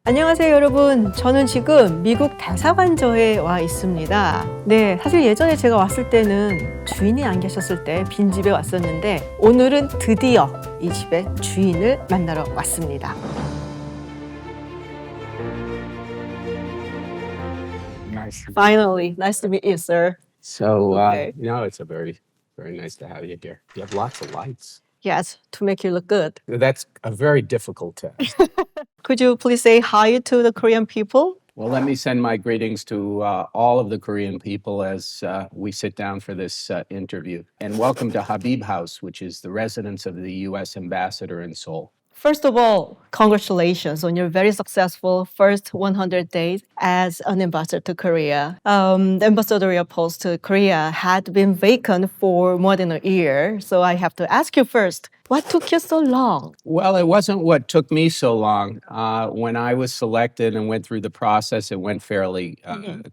안녕하세요 여러분. 저는 지금 미국 대사관저에 와 있습니다. 네, 사실 예전에 제가 왔을 때는 주인이 안 계셨을 때 빈집에 왔었는데 오늘은 드디어 이 집의 주인을 만나러 왔습니다. Nice. Finally, nice to meet you, sir. So, Okay. it's a very, very nice to have you here. You have lots of lights. Yes, to make you look good. That's a very difficult task. Could you please say hi to the Korean people? Well, let me send my greetings to all of the Korean people as we sit down for this interview. And welcome to Habib House, which is the residence of the U.S. ambassador in Seoul. First of all, congratulations on your very successful first 100 days as an ambassador to Korea. The ambassadorial post to Korea had been vacant for more than a year. So I have to ask you first, what took you so long? Well, it wasn't what took me so long. When I was selected and went through the process, it went fairly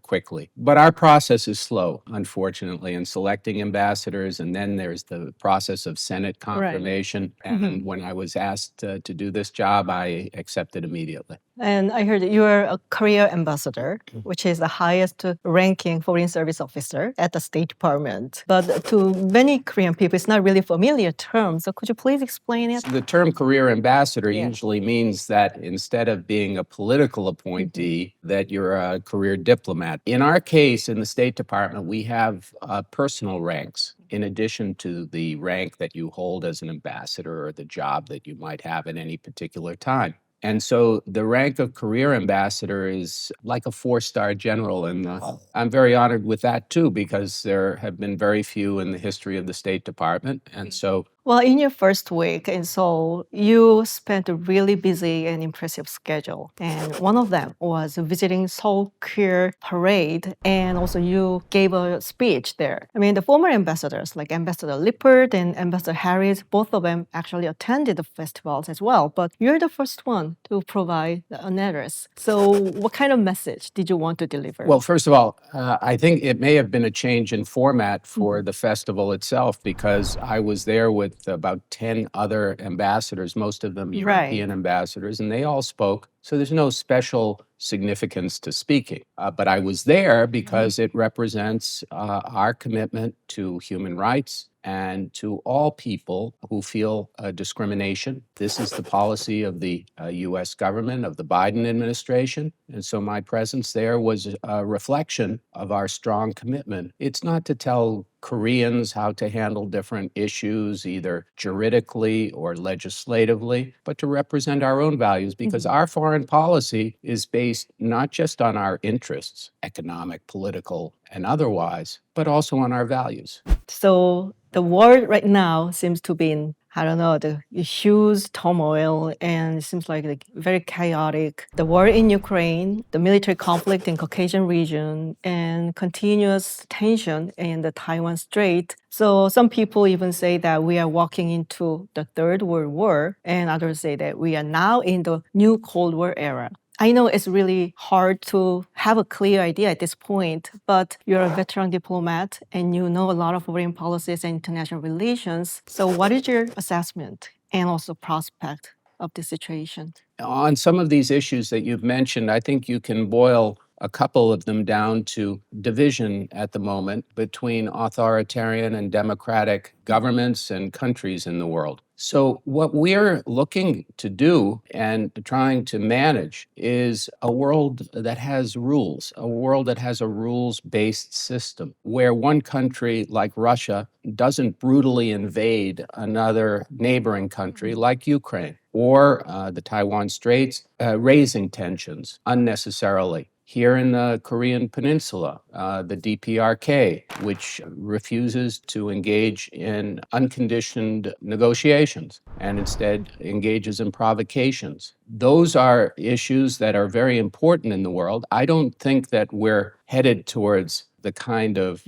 quickly. But our process is slow, unfortunately, in selecting ambassadors. And then there's the process of Senate confirmation. And when I was asked to do this job, I accepted immediately. And I heard that you are a Korea ambassador, which is the highest ranking foreign service officer at the State Department. But to many Korean people, it's not really a familiar term. So could you please explain it? The term career ambassador usually means that instead of being a political appointee, that you're a career diplomat. In our case, in the State Department, we have personal ranks in addition to the rank that you hold as an ambassador or the job that you might have at any particular time. And so the rank of career ambassador is like a 4-star general. And I'm very honored with that, too, because there have been very few in the history of the State Department. And so Well, in your first week in Seoul, you spent a really busy and impressive schedule. And one of them was visiting Seoul Queer Parade. And also you gave a speech there. I mean, the former ambassadors like Ambassador Lippert and Ambassador Harris, both of them actually attended the festivals as well. But you're the first one to provide an address. So what kind of message did you want to deliver? Well, first of all, I think it may have been a change in format for the festival itself because I was there with about 10 other ambassadors, most of them European ambassadors, and they all spoke. So there's no special significance to speaking. But I was there because it represents our commitment to human rights and to all people who feel discrimination. This is the policy of the U.S. government, of the Biden administration. And so my presence there was a reflection of our strong commitment. It's not to tell Koreans how to handle different issues, either juridically or legislatively, but to represent our own values because our foreign policy is based not just on our interests, economic, political, and otherwise, but also on our values. So the world right now seems to be in, I don't know, the huge turmoil and it seems like very chaotic. The war in Ukraine, the military conflict in Caucasian region, and continuous tension in the Taiwan Strait. So some people even say that we are walking into the Third World War, and others say that we are now in the new Cold War era. I know it's really hard to have a clear idea at this point, but you're a veteran diplomat and you know a lot of foreign policies and international relations. So what is your assessment and also prospect of the situation? On some of these issues that you've mentioned, I think you can boil a couple of them down to division at the moment between authoritarian and democratic governments and countries in the world. So what we're looking to do and trying to manage is a world that has rules, a world that has a rules-based system where one country like Russia doesn't brutally invade another neighboring country like Ukraine or the Taiwan Straits, raising tensions unnecessarily. Here in the Korean Peninsula, the DPRK, which refuses to engage in unconditioned negotiations and instead engages in provocations. Those are issues that are very important in the world. I don't think that we're headed towards the kind of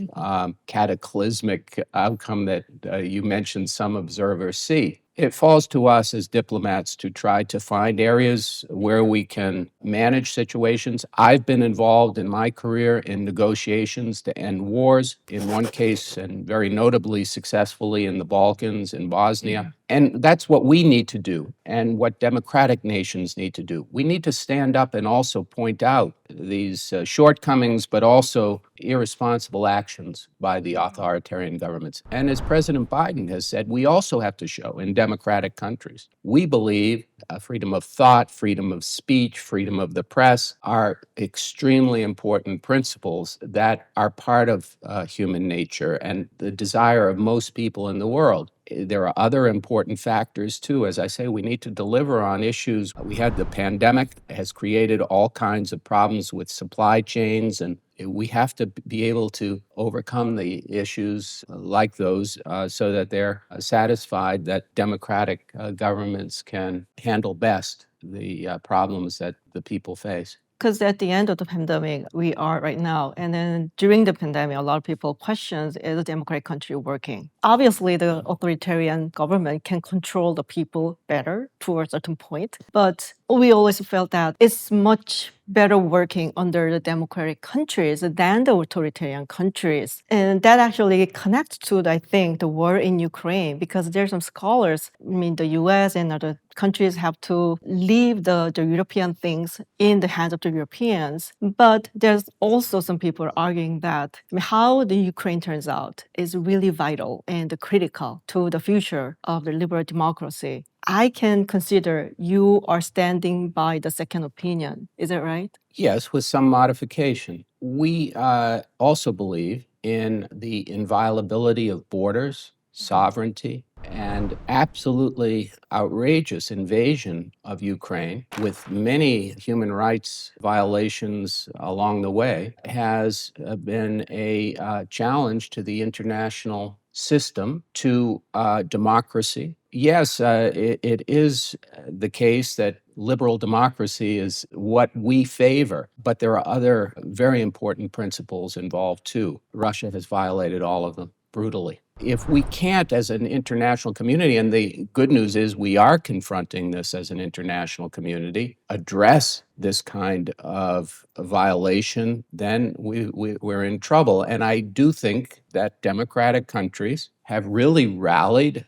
cataclysmic outcome that you mentioned some observers see. It falls to us as diplomats to try to find areas where we can manage situations. I've been involved in my career in negotiations to end wars, in one case, and very notably successfully in the Balkans, in Bosnia. And that's what we need to do, and what democratic nations need to do. We need to stand up and also point out these shortcomings, but also irresponsible actions by the authoritarian governments. And as President Biden has said, we also have to show in democratic countries. We believe freedom of thought, freedom of speech, freedom of the press are extremely important principles that are part of human nature and the desire of most people in the world. There are other important factors too. As I say, we need to deliver on issues. We had the pandemic has created all kinds of problems with supply chains, and we have to be able to overcome the issues like those so that they're satisfied that democratic governments can handle best the problems that the people face. Because at the end of the pandemic, we are right now, and then during the pandemic, a lot of people questions, is a democratic country working? Obviously, the authoritarian government can control the people better to a certain point, but we always felt that it's much better working under the democratic countries than the authoritarian countries. And that actually connects to, I think, the war in Ukraine, because there's some scholars, I mean, the US and other countries have to leave the European things in the hands of the Europeans. But there's also some people arguing that how the Ukraine turns out is really vital and critical to the future of the liberal democracy. I can consider you are standing by the second opinion. Is that right? Yes, with some modification. We also believe in the inviolability of borders, sovereignty, and absolutely outrageous invasion of Ukraine, with many human rights violations along the way, has been a challenge to the international system, to democracy. Yes, it is the case that liberal democracy is what we favor, but there are other very important principles involved too. Russia has violated all of them brutally. If we can't, as an international community, and the good news is we are confronting this as an international community, address this kind of violation, then we're in trouble. And I do think that democratic countries have really rallied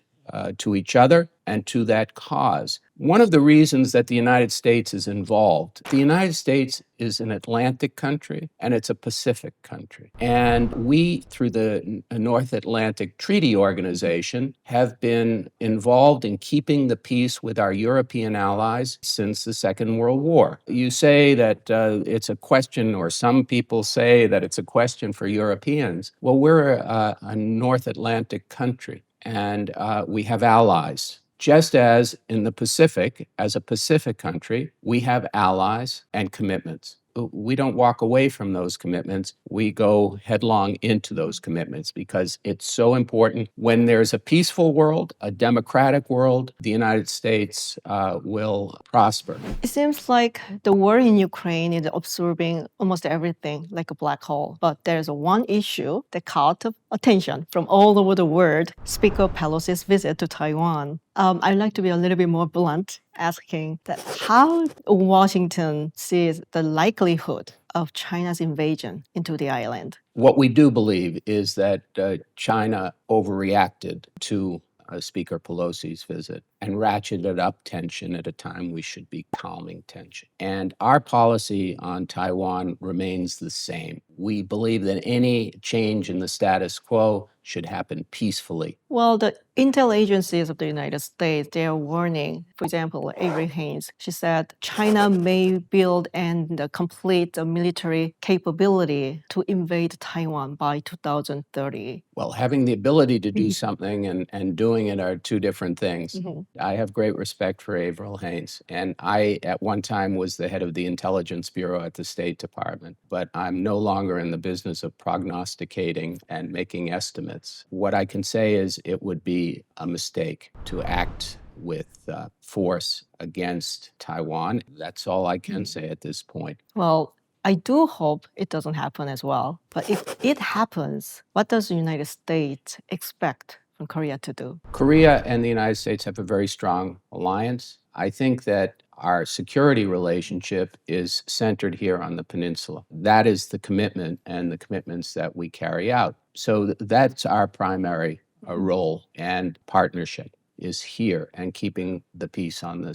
to each other and to that cause. One of the reasons that the United States is involved, the United States is an Atlantic country and it's a Pacific country. And we, through the North Atlantic Treaty Organization, have been involved in keeping the peace with our European allies since the Second World War. You say that it's a question, or some people say that it's a question for Europeans. Well, we're a North Atlantic country, and we have allies. Just as in the Pacific, as a Pacific country, we have allies and commitments. We don't walk away from those commitments. We go headlong into those commitments because it's so important. When there's a peaceful world, a democratic world, the United States will prosper. It seems like the war in Ukraine is absorbing almost everything like a black hole. But there's one issue that caught attention from all over the world: Speaker Pelosi's visit to Taiwan. I'd like to be a little bit more blunt, asking that how Washington sees the likelihood of China's invasion into the island. What we do believe is that China overreacted to Speaker Pelosi's visit and ratcheted up tension at a time we should be calming tension. And our policy on Taiwan remains the same. We believe that any change in the status quo should happen peacefully. Well, the intel agencies of the United States, they are warning. For example, Avery Haynes, she said China may build and complete a military capability to invade Taiwan by 2030. Well, having the ability to do something and doing it are two different things. I have great respect for Avril Haines, and I, at one time, was the head of the Intelligence Bureau at the State Department, but I'm no longer in the business of prognosticating and making estimates. What I can say is it would be a mistake to act with force against Taiwan. That's all I can say at this point. Well, I do hope it doesn't happen as well. But if it happens, what does the United States expect from Korea to do? Korea and the United States have a very strong alliance. I think that our security relationship is centered here on the peninsula. That is the commitment and the commitments that we carry out. So that's our primary role and partnership is here and keeping the peace on the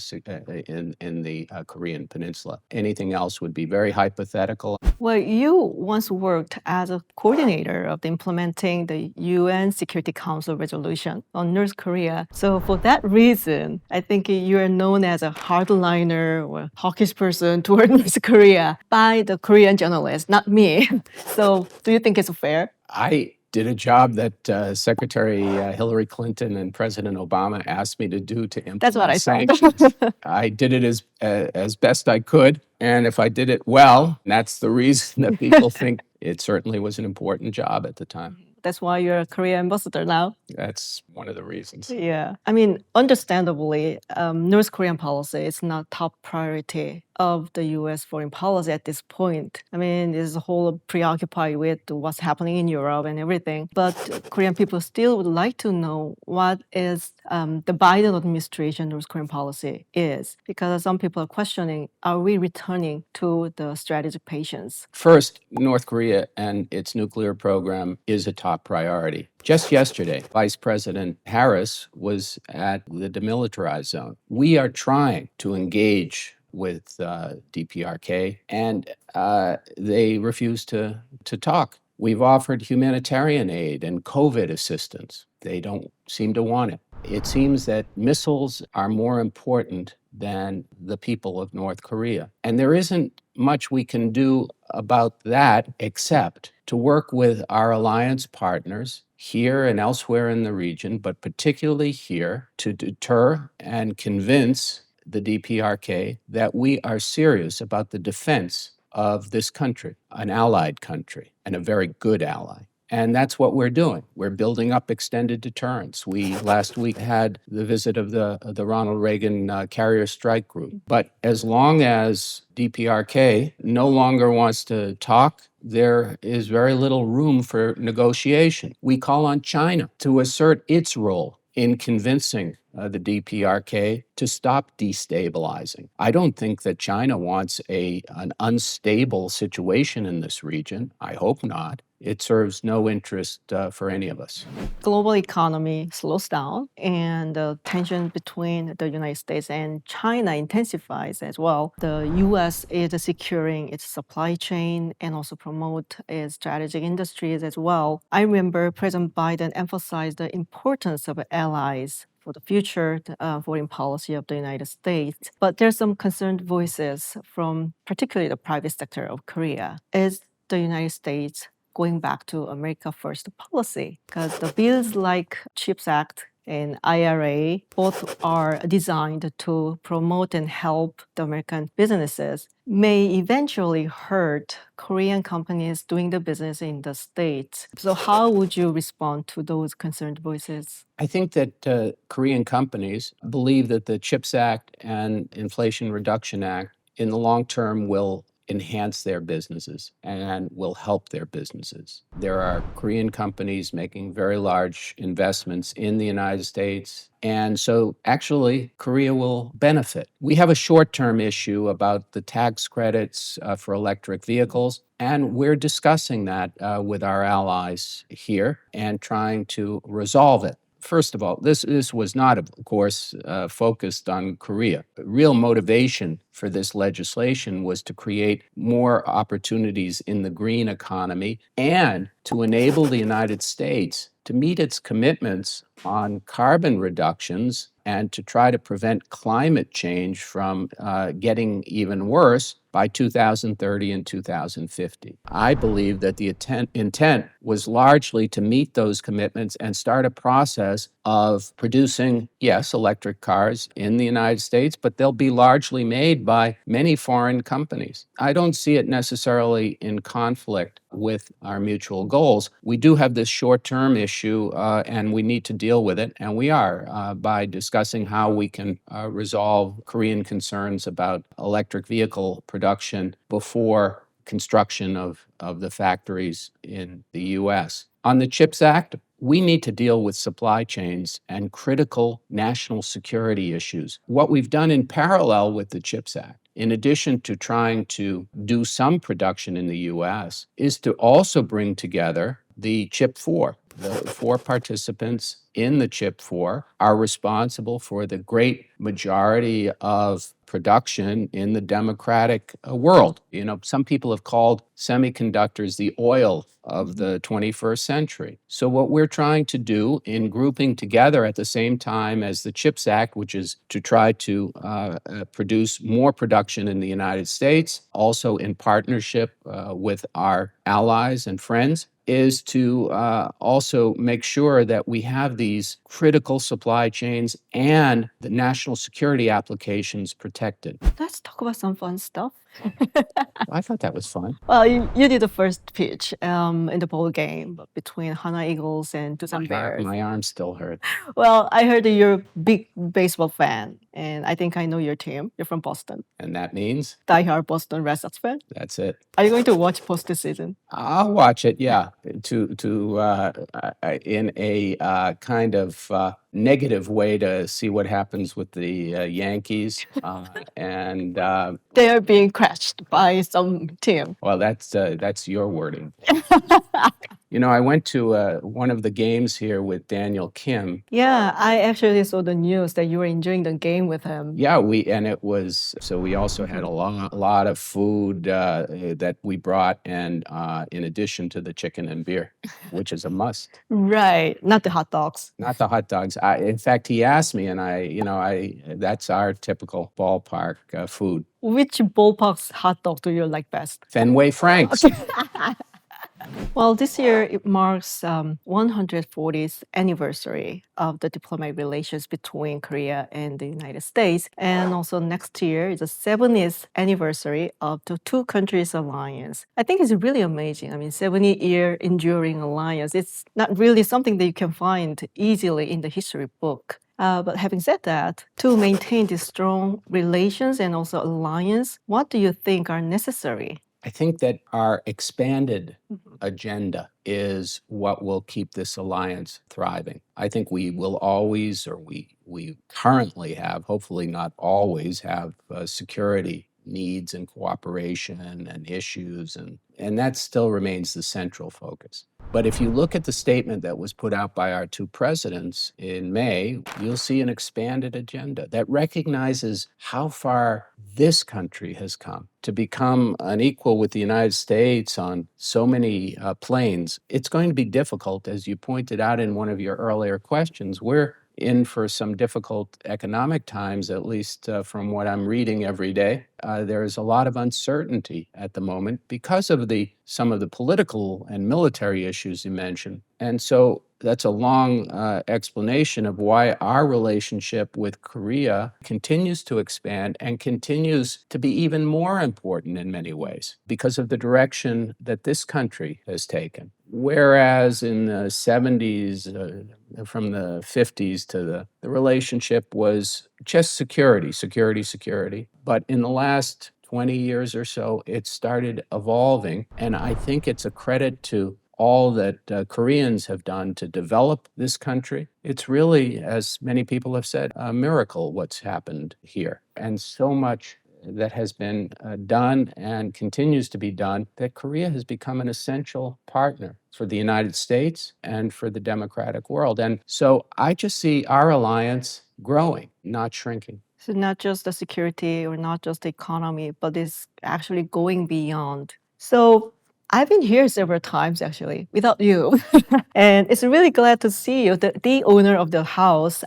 in the Korean peninsula. Anything else would be very hypothetical. Well, you once worked as a coordinator of implementing the UN Security Council resolution on North Korea. So for that reason, I think you are known as a hardliner or hawkish person toward North Korea by the Korean journalists, not me. So do you think it's fair? I did a job that Secretary Hillary Clinton and President Obama asked me to do to implement That's what I thought. sanctions. I did it as best I could, and if I did it well, that's the reason that people think it certainly was an important job at the time. That's why you're a Korea ambassador now. That's one of the reasons. Yeah. I mean, understandably, North Korean policy is not top priority of the U.S. foreign policy at this point. I mean, it's a whole preoccupied with what's happening in Europe and everything. But Korean people still would like to know what is the Biden administration North Korean policy is, because some people are questioning, are we returning to the strategic patience? First, North Korea and its nuclear program is a top priority. Just yesterday, Vice President Harris was at the demilitarized zone. We are trying to engage with DPRK, and they refuse to talk. We've offered humanitarian aid and COVID assistance. They don't seem to want it. It seems that missiles are more important than the people of North Korea. And there isn't much we can do about that except to work with our alliance partners here and elsewhere in the region, but particularly here, to deter and convince the DPRK that we are serious about the defense of this country, an allied country, and a very good ally. And that's what we're doing. We're building up extended deterrence. We last week had the visit of the Ronald Reagan Carrier Strike Group. But as long as DPRK no longer wants to talk, there is very little room for negotiation. We call on China to assert its role in convincing the DPRK to stop destabilizing. I don't think that China wants an unstable situation in this region. I hope not. It serves no interest for any of us. Global economy slows down and the tension between the United States and China intensifies as well. The U.S. is securing its supply chain and also promote its strategic industries as well. I remember President Biden emphasized the importance of allies for the future foreign policy of the United States. But there's some concerned voices from particularly the private sector of Korea. Is the United States going back to America First policy? Because the bills like CHIPS Act and IRA both are designed to promote and help the American businesses, may eventually hurt Korean companies doing the business in the States. So how would you respond to those concerned voices? I think that Korean companies believe that the CHIPS Act and Inflation Reduction Act in the long term will enhance their businesses and will help their businesses. There are Korean companies making very large investments in the United States. And so actually, Korea will benefit. We have a short-term issue about the tax credits for electric vehicles, and we're discussing that with our allies here and trying to resolve it. First of all, this was not, of course, focused on Korea. The real motivation for this legislation was to create more opportunities in the green economy and to enable the United States to meet its commitments on carbon reductions and to try to prevent climate change from getting even worse by 2030 and 2050. I believe that the intent was largely to meet those commitments and start a process of producing, yes, electric cars in the United States, but they'll be largely made by many foreign companies. I don't see it necessarily in conflict with our mutual goals. We do have this short-term issue, and we need to deal with it, and we are by discussing how we can resolve Korean concerns about electric vehicle production before construction of the factories in the U.S. On the CHIPS Act, we need to deal with supply chains and critical national security issues. What we've done in parallel with the CHIPS Act, in addition to trying to do some production in the US, is to also bring together the CHIP 4. The 4 participants in the CHIP 4 are responsible for the great majority of production in the democratic world. You know, some people have called semiconductors the oil of the 21st century. So what we're trying to do in grouping together at the same time as the CHIPS Act, which is to try to produce more production in the United States, also in partnership with our allies and friends, is to also make sure that we have these critical supply chains and the national security applications protected. Let's talk about some fun stuff. I thought that was fun. Well, you did the first pitch in the bowl game between Hana Eagles and Tucson Bears. My arm still hurt. Well, I heard that you're a big baseball fan, and I think I know your team. You're from Boston. And that means Die-hard Boston Red Sox fan. that's it. Are you going to watch postseason? I'll watch it, yeah, in a kind of negative way to see what happens with the Yankees. And, They are being crashed by some team. well, that's your wording. You know, I went to one of the games here with Daniel Kim. Yeah, I actually saw the news that you were enjoying the game with him. Yeah, we also had a lot of food that we brought, and in addition to the chicken and beer, which is a must. Right, not the hot dogs. Not the hot dogs. In fact, he asked me, and that's our typical ballpark food. Which ballpark's hot dog do you like best? Fenway Franks. Well, this year it marks 140th anniversary of the diplomatic relations between Korea and the United States. And also next year is the 70th anniversary of the two countries' alliance. I think it's really amazing. I mean, 70-year enduring alliance. It's not really something that you can find easily in the history book. But having said that, to maintain these strong relations and also alliance, what do you think are necessary? I think that our expanded agenda is what will keep this alliance thriving. I think we will always, or we currently have, hopefully not always, have security needs and cooperation and issues, and that still remains the central focus. But if you look at the statement that was put out by our two presidents in May, you'll see an expanded agenda that recognizes how far this country has come to become an equal with the United States on so many planes. It's going to be difficult, as you pointed out in one of your earlier questions. We're in for some difficult economic times, at least from what I'm reading every day. There is a lot of uncertainty at the moment because of some of the political and military issues you mentioned. And so that's a long explanation of why our relationship with Korea continues to expand and continues to be even more important in many ways because of the direction that this country has taken. Whereas in the 70s, from the 50s to the relationship was just security. But in the last 20 years or so, it started evolving. And I think it's a credit to all that Koreans have done to develop this country. It's really, as many people have said, a miracle what's happened here. And so much that has been done and continues to be done, that Korea has become an essential partner for the United States and for the democratic world. And so I just see our alliance growing, not shrinking. So not just the security or not just the economy, but it's actually going beyond. So I've been here several times actually without you. And it's really glad to see you, the owner of the house.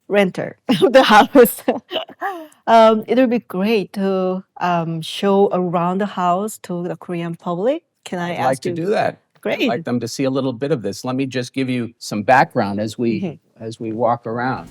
Renter of the house. It would be great to show around the house to the Korean public. Can I I'd ask like to you? do that. Great. I'd like them to see a little bit of this. Let me just give you some background as we walk around.